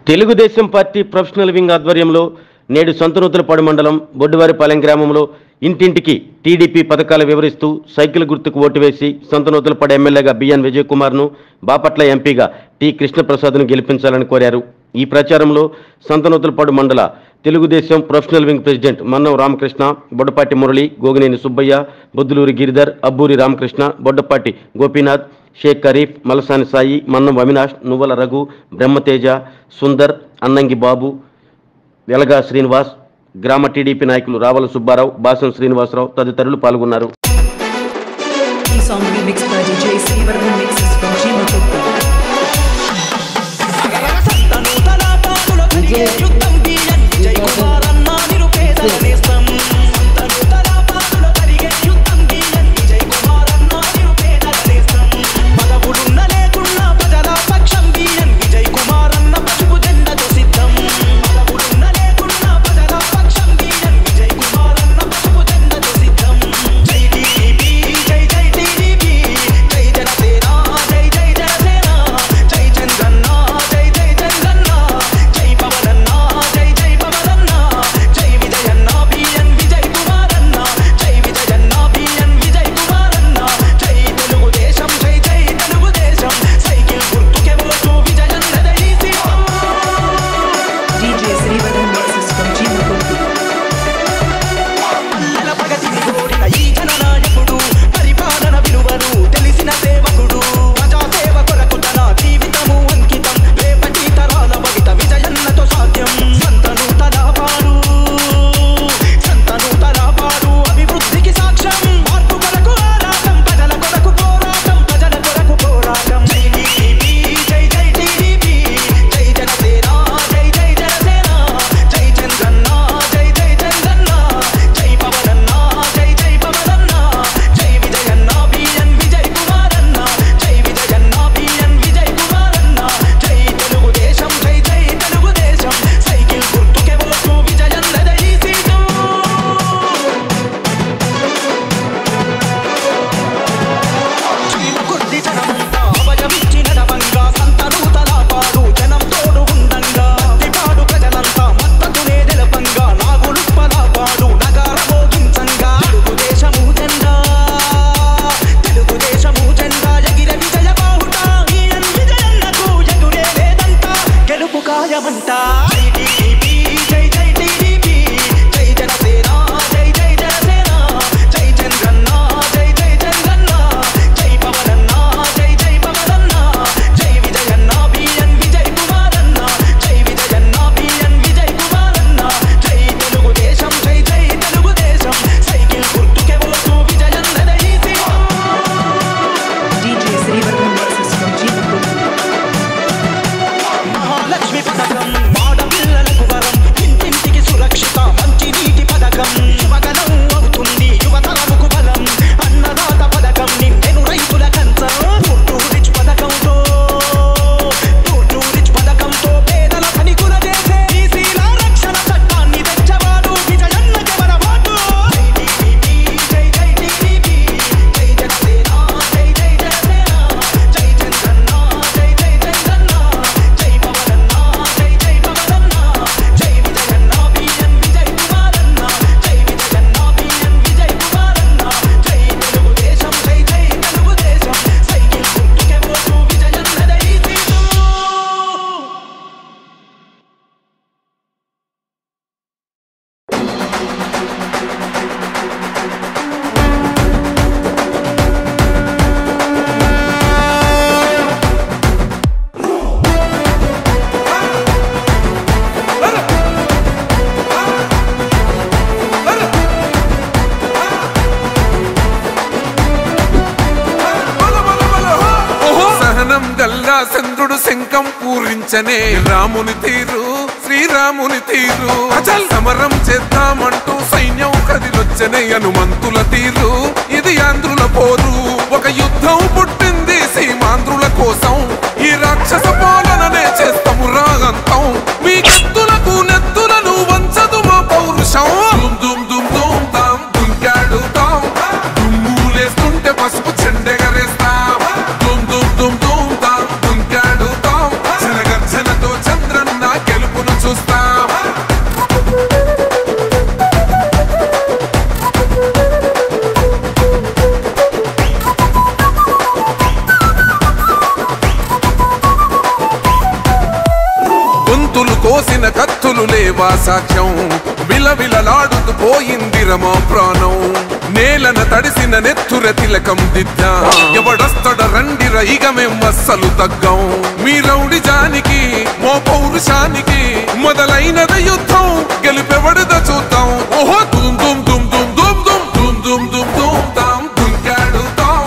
Telugu Desam party professional wing ఆధ్వర్యంలో నేడు సంతనూతలపాడు మండలం బొడ్డువారిపాలెం గ్రామంలో ఇంటింటికి టీడీపీ పథకాలు వివరిస్తూ సైకిల్ గుర్తుకు ఓటు వేసి సంతనూతలపాడు ఎమ్మెల్యేగా బిఎన్ విజయ్ కుమార్ను, బాపట్ల ఎంపీగా టి కృష్ణప్రసాద్ను గెలిపించాలని కోరారు. ఈ ప్రచారంలో సంతనూతలపాడు మండల Telugudesam professional wing president Mannam Ramakrishna, Boddapati Murali, Gogineni Subbaiah, Boddulur Giridhar, Abburi Ramakrishna, Boddapati Gopinath, Shaik Kharif, Malasani Sai, Mannam Avinash, Nuvvala Raghu, Brahmateja, Sundar, Annangi బాబు, వెలగా శ్రీనివాస్, గ్రామ టీడీపీ నాయకులు రావల సుబ్బారావు, బాసం శ్రీనివాసరావు తదితరులు పాల్గొన్నారు. చంద్రుడు శంఖం పూరించనే రాముని తీరు శ్రీరాముని తీరు అచల్ సమరం చేద్దామంటూ సైన్యం కదిలొచ్చనే హనుమంతుల తీరు ఇది ఆంధ్రుల పోరు ఒక యుద్ధం పుట్టింది సీమాంధ్రుల కోసం ఈ రాక్షస పాలననే చేస్తాము రాగంతం మీ కత్తులకు నెత్తులను వంచదు మా పౌరుషం దుమ్ దుమ్ దుమ్ దుమ్ తాం దుంకాడుతాం దుమ్ములేస్తుంటే పసుపు చెండెగరేస్తాం దుమ్ దుమ్ దుమ్ దుమ్ తాం దుంకాడుతాం జనగర్జనతో చంద్రన్న గొంతులు కోసిన కత్తులు లేవా సాక్ష్యం విలవిలలాడుతూ పోయింది రమా ప్రాణం నేలన తడిసిన నెత్తుర తిలకం దిద్దా ఎవడొస్తడ రండిర ఇక మేం అస్సలు తగ్గం మీ రౌడి జానికి మో పౌరుషానికి మొదలైనద యుద్ధం గెలుపెవడద చూద్దాం ఓహో దుమ్ దుమ్ దుమ్ దుమ్ దుమ్ దుమ్ దుమ్ దుమ్ దుమ్ దుమ్ తాం దుంకాడుతాం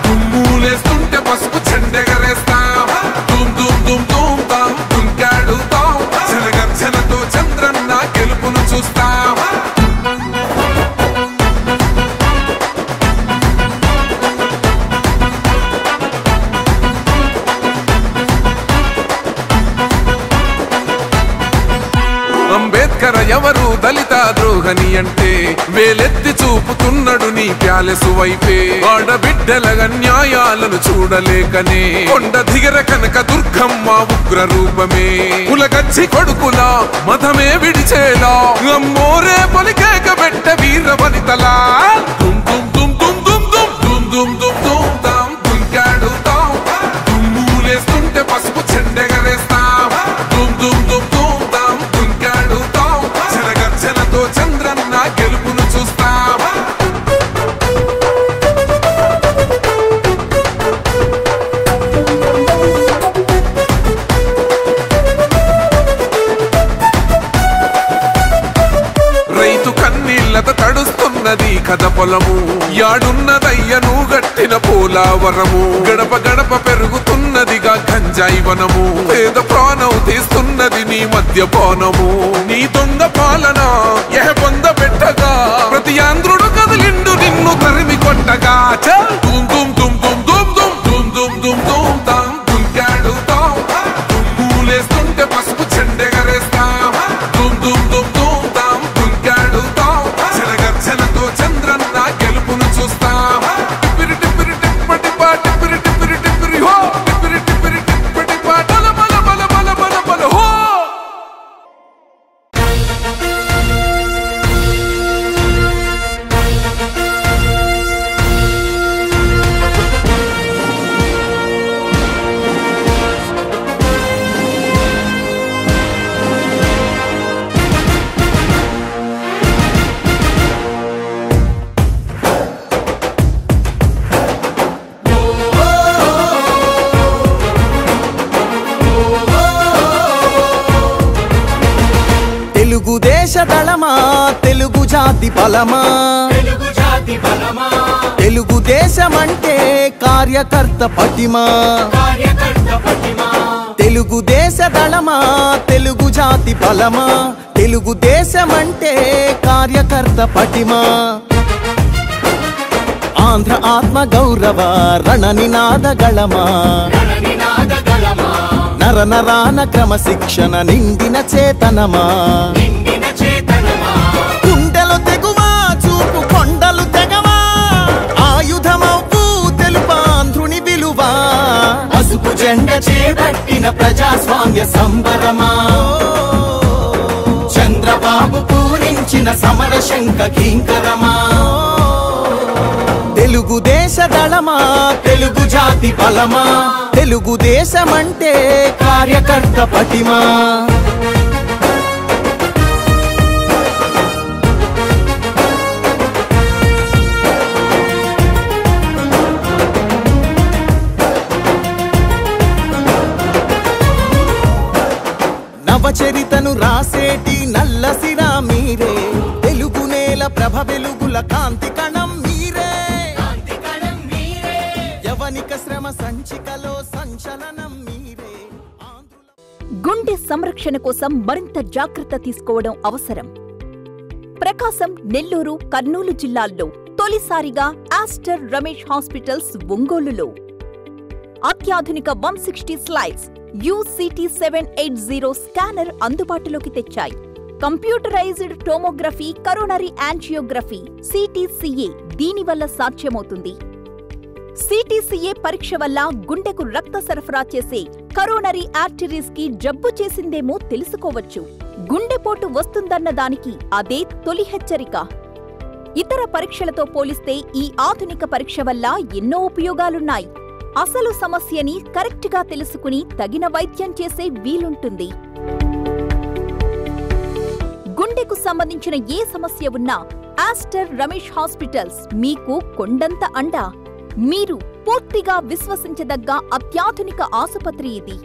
దుమ్ములేస్తుంటే పసుపు చెండెగరేస్తాం దుమ్ దుమ్ దుమ్ దుమ్ తాం దుంకాడుతాం జనగర్జనతో చంద్రన్న గెలుపును చూస్తాం అంబేద్కర్ ఎవరు దళిత ద్రోహని అంటే వేలెత్తి చూపుతున్నాడు నీ ప్యాలెసు వైపే ఆడబిడ్డల న్యాయాలను చూడలేకనే కొండ దిగర కనక దుర్గమ్మ ఉగ్ర రూపమే కులగచ్చి కొడుకులా మతమే విడిచేలా అమ్మోరే పలికేక పెట్ట వీర వనితలా దుమ్ దుమ్ దుమ్ దుమ్ దుమ్ దుమ్ దుమ్ దుమ్ దుమ్ దుమ్ తాం దుంకాడుతాం దుమ్ములేస్తుంటే పసుపు చెండెగరేస్తాం దుమ్ దుమ్ దుమ్ దుమ్ తాం దుంకాడుతాం జనగర్జనతో చంద్రన్న గెలుపును చూస్తాం రైతు కన్నీళ్లత తడుస్తున్నది కథ పొలము యాడున్నదయ్యను గట్టిన పోలావరము గడప గడప పెరుగుతున్నదిగా గంజాయి వనము పేద ప్రాణం తీస్తున్నది నీ మద్యపానము నీ దొంగ పాలన ఎహ పొంద పెట్టగా ప్రతి ఆంధ్రుడు కదిలిండు నిన్ను తరిమి కొట్టగా చల్ దుమ్ దుమ్ దుమ్ దుమ్ దుమ్ దుమ్ దుమ్ దుమ్ దుమ్ దుమ్ తాం దుంకాడుతాం దుమ్ములేస్తుంటే పసుపు చెండెగరేస్తాం దుమ్ దుమ్ దుమ్ దుమ్ తాం దుంకాడుతాం జనగర్జనతో చంద్రన్న గెలుపును చూస్తాం టిప్పిరి టిప్పిరి టిప్పటి పా టిప్పిరి టిప్పిరి టిప్పిరి హో టిప్పిరి టిప్పిరి టిప్పటి పా బల బల బల బల బల బల హో తెలుగు దేశ దళమా తెలుగు జాతి బలమా తెలుగు దేశమంటే కార్యకర్త పటిమా తెలుగు దేశ దళమా తెలుగు జాతి బలమా తెలుగు దేశమంటే కార్యకర్త పటిమా ఆంధ్ర ఆత్మ గౌరవ రణ గళమా నర నరాన క్రమశిక్షణ నిండిన చేతనమా గుండెలు తెగువా చూపు కొండలు తెగవా ఆయుధమవు తెలుపాంధ్రుని విలువా పసుపు జెండ చేపట్టిన ప్రజాస్వామ్య సంబరమా చంద్రబాబు పూరించిన సమర శంఖ కింకరమా తెలుగు దేశ దళమా తెలుగు జాతి బలమా తెలుగు దేశమంటే కార్యకర్త పటిమా నవచరితను రాసేటి నల్లసిరా మీరే తెలుగు నేల ప్రభ వెలుగుల కాంతి కణం మీరే యవనిక శ్రమ సంచికలో సంచలనం మీరే గుండె సంరక్షణ కోసం మరింత జాగ్రత్త తీసుకోవడం అవసరం. ప్రకాశం, నెల్లూరు, కర్నూలు జిల్లాల్లో తొలిసారిగా ఆస్టర్ రమేష్ హాస్పిటల్స్ ఒంగోలులో అత్యాధునిక 160 స్లైడ్స్ UCT 780 స్కానర్ అందుబాటులోకి తెచ్చాయి. Computerised tomography, coronary angiography, CTCA దీనివల్ల సాధ్యమవుతుంది. CTCA పరీక్ష వల్ల గుండెకు రక్త సరఫరా చేసే కరోనరీ ఆర్టరీస్ కి జబ్బు చేసిందేమో తెలుసుకోవచ్చు. గుండెపోటు వస్తుందన్న దానికి అదే తొలి హెచ్చరిక. ఇతర పరీక్షలతో పోలిస్తే ఈ ఆధునిక పరీక్ష వల్ల ఎన్నో ఉపయోగాలున్నాయి. అసలు సమస్యని కరెక్ట్గా తెలుసుకుని తగిన వైద్యం చేసే వీలుంటుంది. గుండెకు సంబంధించిన ఏ సమస్య ఉన్నా ఆస్టర్ రమేష్ హాస్పిటల్స్ మీకు కొండంత అండ. మీరు పూర్తిగా విశ్వసించదగ్గ అత్యాధునిక ఆసుపత్రి ఇది.